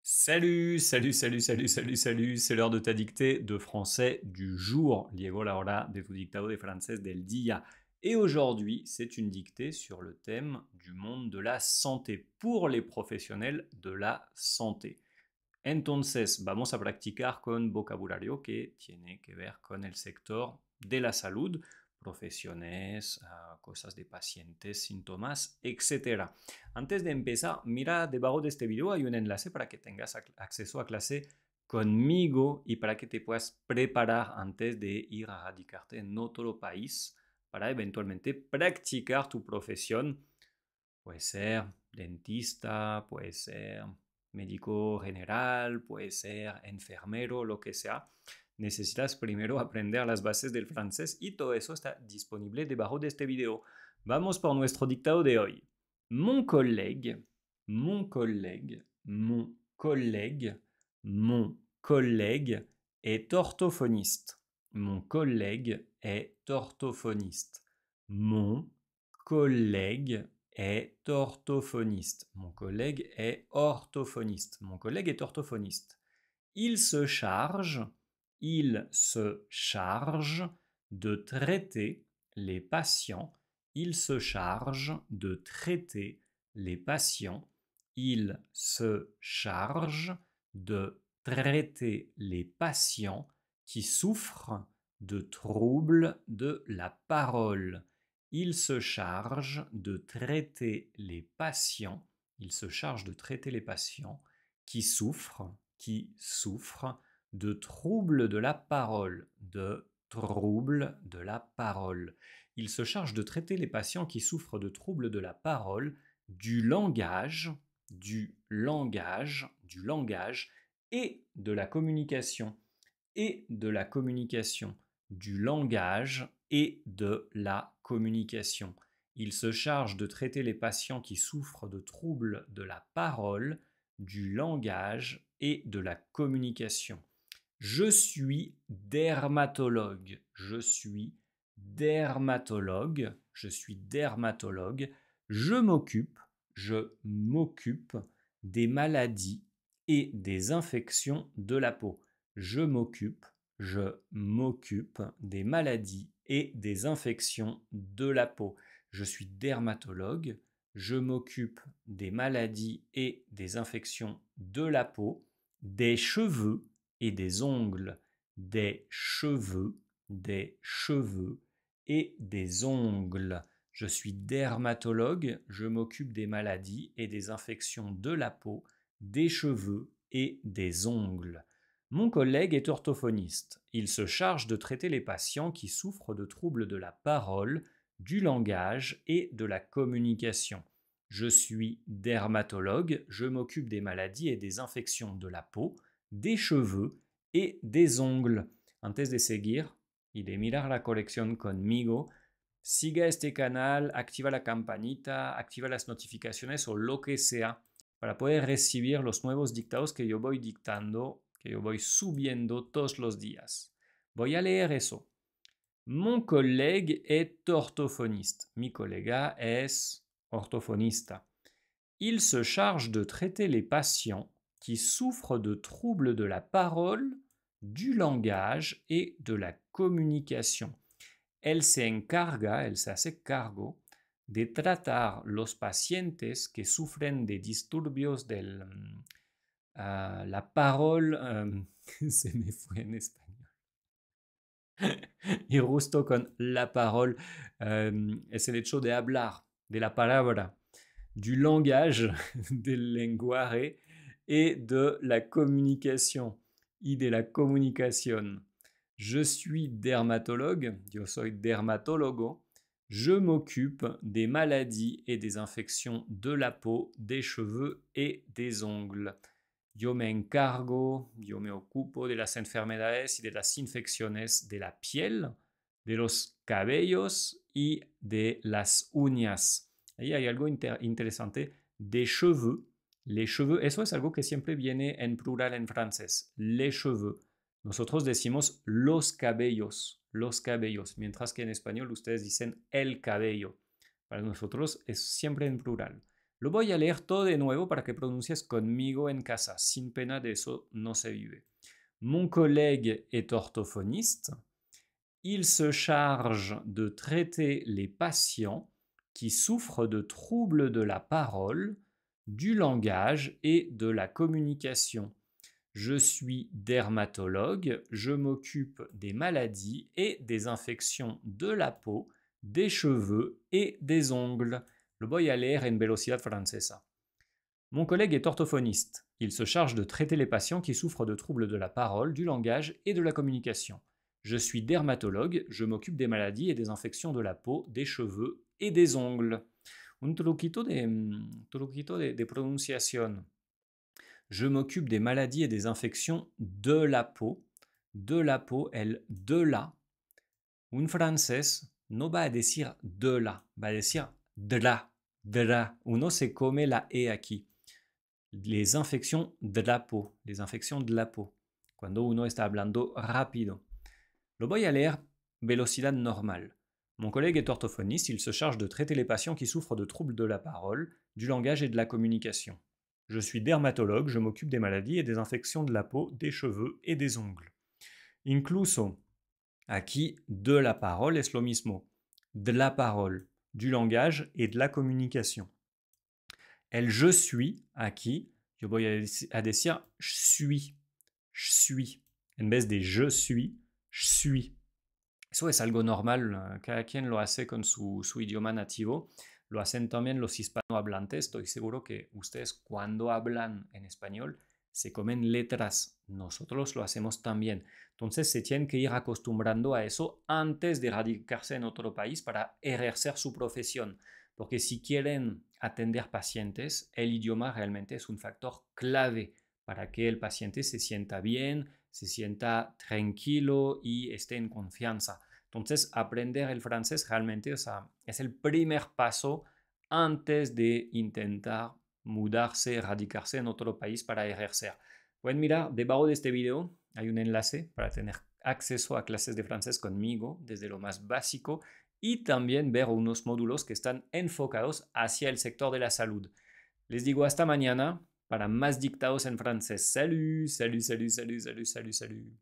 Salut, salut, salut, salut, salut, salut, c'est l'heure de ta dictée de français du jour. Llegó la hora de tu dictado de francés del día. Et aujourd'hui, c'est une dictée sur le thème du monde de la santé, pour les professionnels de la santé. Entonces, vamos a practicar con vocabulario que tiene que ver con el sector de la salud, profesiones, cosas de pacientes, síntomas, etc. Antes de empezar, mira debajo de este video hay un enlace para que tengas acceso a clase conmigo y para que te puedas preparar antes de ir a radicarte en otro país para eventualmente practicar tu profesión. Puede ser dentista, puede ser médico general, puede ser enfermero, lo que sea. Necesitas primero aprender las bases del francés y todo eso está disponible debajo de este video. Vamos por nuestro dictado de hoy. Mon collègue, mon collègue, mon collègue, mon collègue est orthophoniste. Mon collègue est orthophoniste. Mon collègue est orthophoniste. Mon collègue est orthophoniste. Mon collègue est orthophoniste. Il se charge de traiter les patients. Il se charge de traiter les patients. Il se charge de traiter les patients qui souffrent de troubles de la parole. Il se charge de traiter les patients. Il se charge de traiter les patients qui souffrent de troubles de la parole, Il se charge de traiter les patients qui souffrent de troubles de la parole, du langage et de la communication, du langage et de la communication. Il se charge de traiter les patients qui souffrent de troubles de la parole, du langage et de la communication. Je suis dermatologue. Je m'occupe des maladies et des infections de la peau. Je m'occupe des maladies et des infections de la peau. Je suis dermatologue. Je m'occupe des maladies et des infections de la peau, des cheveux et des ongles, des cheveux et des ongles. Je suis dermatologue, je m'occupe des maladies et des infections de la peau, des cheveux et des ongles. Mon collègue est orthophoniste. Il se charge de traiter les patients qui souffrent de troubles de la parole, du langage et de la communication. Je suis dermatologue, je m'occupe des maladies et des infections de la peau, des cheveux et des ongles. Antes de seguir y de mirar la colección conmigo, siga este canal, activa la campanita, activa las notificaciones o lo que sea para poder recibir los nuevos dictados que yo voy dictando, que yo voy subiendo todos los días. Voy a leer eso. Mon collègue est orthophoniste. Mi colega es orthophonista. Il se charge de traiter les patients qui souffrent de troubles de la parole, du langage et de la communication. Elle se hace cargo de tratar los pacientes que sufren de disturbios de la parole, se me fue en español. Y justo con la parole, es el hecho de hablar, de la palabra, du langage, del lenguaje et de la communication, y de la comunicación. Je suis dermatologue, yo soy dermatólogo. Je m'occupe des maladies et des infections de la peau, des cheveux et des ongles. Yo me ocupo de las enfermedades y de las infecciones de la piel, de los cabellos y de las uñas. Ahí hay algo interesante, de cheveux. Les cheveux, eso es algo que siempre viene en plural en francés, les cheveux. Nosotros decimos los cabellos, mientras que en español ustedes dicen el cabello. Para nosotros es siempre en plural. Lo voy a leer todo de nuevo para que pronuncies conmigo en casa. Sin pena, de eso no se vive. Mon collègue est orthophoniste. Il se charge de traiter les patients qui souffrent de troubles de la parole, du langage et de la communication. Je suis dermatologue, je m'occupe des maladies et des infections de la peau, des cheveux et des ongles. Lo voy a leer en velocidad francesa. Mon collègue est orthophoniste. Il se charge de traiter les patients qui souffrent de troubles de la parole, du langage et de la communication. Je suis dermatologue, je m'occupe des maladies et des infections de la peau, des cheveux et des ongles. Un truquito de pronunciación. Je m'occupe des maladies et des infections de la peau. De la peau, el de la. Un francés no va a decir de la, va a decir de la, de la. Uno se come la E aquí. Les infections de la peau, les infections de la peau. Cuando uno está hablando rápido. Lo voy a leer velocidad normal. Mon collègue est orthophoniste, il se charge de traiter les patients qui souffrent de troubles de la parole, du langage et de la communication. Je suis dermatologue, je m'occupe des maladies et des infections de la peau, des cheveux et des ongles. Incluso, aquí de la parole es lo mismo. De la parole, du langage et de la communication. El je suis, aquí, yo voy a decir je suis. Je suis. En vez de je suis. Eso es algo normal, cada quien lo hace con su idioma nativo. Lo hacen también los hispanohablantes. Estoy seguro que ustedes cuando hablan en español se comen letras. Nosotros lo hacemos también. Entonces se tienen que ir acostumbrando a eso antes de radicarse en otro país para ejercer su profesión. Porque si quieren atender pacientes, el idioma realmente es un factor clave para que el paciente se sienta bien, se sienta tranquilo y esté en confianza. Entonces, aprender el francés realmente, o sea, es el primer paso antes de intentar mudarse, radicarse en otro país para ejercer. Pueden mirar debajo de este video, hay un enlace para tener acceso a clases de francés conmigo desde lo más básico y también ver unos módulos que están enfocados hacia el sector de la salud. Les digo hasta mañana para más dictados en francés. Salut, salut, salut, salut, salut, salut, salut.